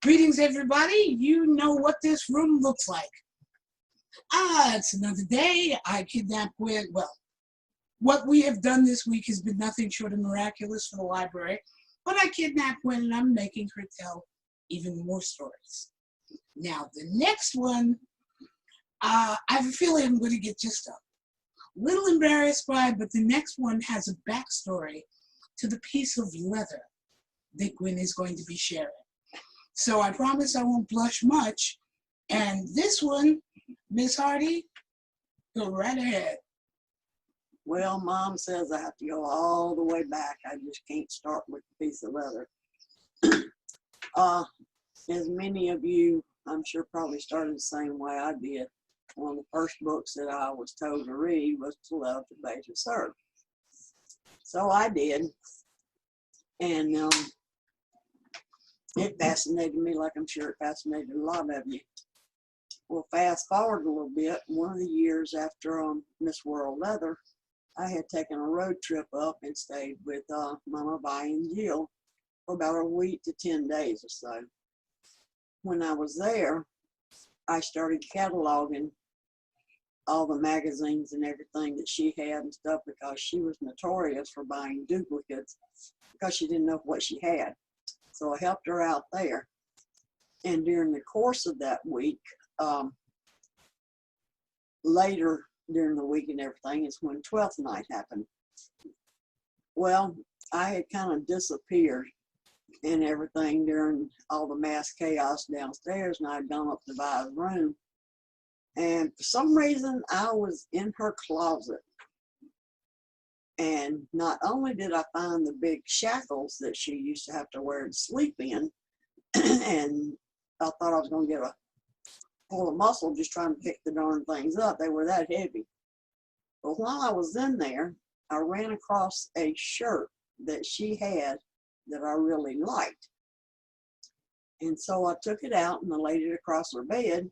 Greetings, everybody. You know what this room looks like. It's another day. I kidnapped Gwen. Well, what we have done this week has been nothing short of miraculous for the library. But I kidnapped Gwen and I'm making her tell even more stories. Now, the next one, I have a feeling I'm going to get just a little embarrassed by, but the next one has a backstory to the piece of leather that Gwen is going to be sharing. So I promise I won't blush much. And this one, Miss Hardy, go right ahead. Well, Mom says I have to go all the way back. I just can't start with a piece of leather. As many of you, I'm sure, probably started the same way I did. One of the first books that I was told to read was To Love, to Bathe, to Serve. So I did. And it fascinated me like I'm sure it fascinated a lot of you. Well, fast forward a little bit, one of the years after Miss World Leather, I had taken a road trip up and stayed with Mama, Vi, and Jill for about a week to 10 days or so. When I was there, I started cataloging all the magazines and everything that she had and stuff because she was notorious for buying duplicates because she didn't know what she had. So I helped her out there. And during the course of that week, later during the week and everything is when 12th night happened. Well, I had kind of disappeared and everything during all the mass chaos downstairs, and I had gone up to Vi's room. And for some reason, I was in her closet. And not only did I find the big shackles that she used to have to wear to sleep in, and I thought I was going to get a full of muscle just trying to pick the darn things up. They were that heavy. But while I was in there, I ran across a shirt that she had that I really liked. And so I took it out and I laid it across her bed,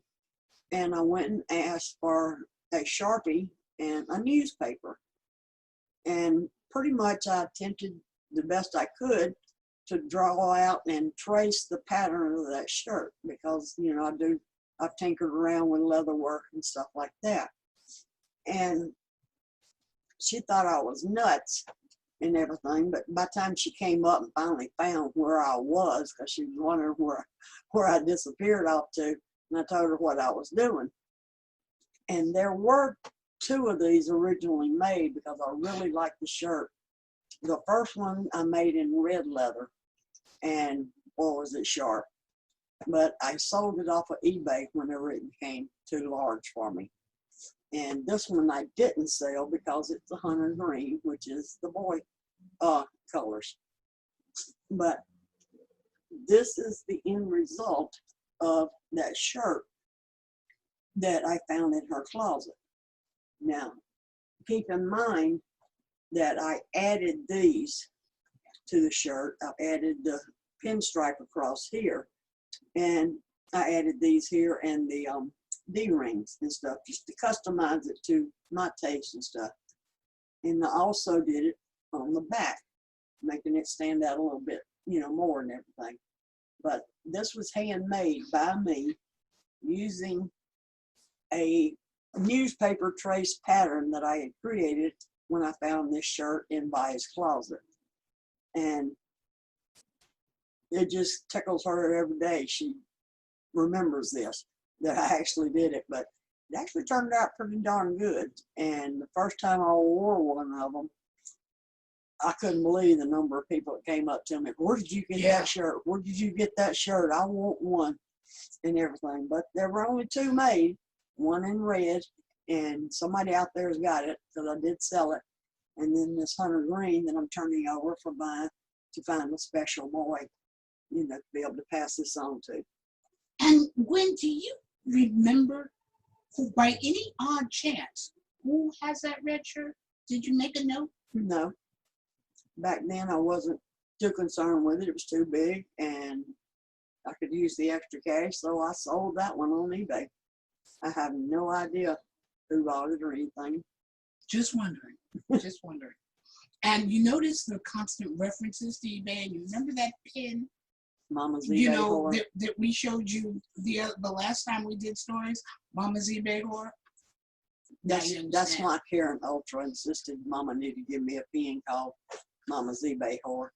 and I went and asked for a Sharpie and a newspaper. And pretty much I attempted the best I could to draw out and trace the pattern of that shirt because, you know, I've tinkered around with leather work and stuff like that. And she thought I was nuts and everything, but by the time she came up and finally found where I was, because she was wondering where I disappeared off to, and I told her what I was doing. And there were two of these originally made because I really liked the shirt. The first one I made in red leather, and boy was it sharp. But I sold it off of eBay whenever it became too large for me. And this one I didn't sell because it's the hunter green, which is the boy colors. But this is the end result of that shirt that I found in her closet. Now, keep in mind that I added these to the shirt. I added the pinstripe across here, and I added these here and the D-rings and stuff just to customize it to my taste and stuff. And I also did it on the back, making it stand out a little bit, you know, more and everything. But this was handmade by me using a newspaper trace pattern that I had created when I found this shirt in Vi's closet. And it just tickles her every day. She remembers this, that I actually did it, but it actually turned out pretty darn good. And the first time I wore one of them, I couldn't believe the number of people that came up to me. Where did you get that shirt? Where did you get that shirt? I want one and everything. But there were only two made, one in red, and somebody out there has got it because I did sell it. And then this hunter green that I'm turning over for mine to find a special boy, you know, to be able to pass this on to. And Gwen, do you remember, by any odd chance, who has that red shirt? Did you make a note? No. Back then I wasn't too concerned with it. It was too big and I could use the extra cash, so I sold that one on eBay. I have no idea who bought it or anything. Just wondering. Just wondering. And you notice the constant references to eBay, and you remember that pin Mama's You eBay know, whore. that we showed you the last time we did stories, Mama's eBay whore. Now you That's understand. why Karen Ultra insisted Mama need to give me a being called Mama's eBay whore.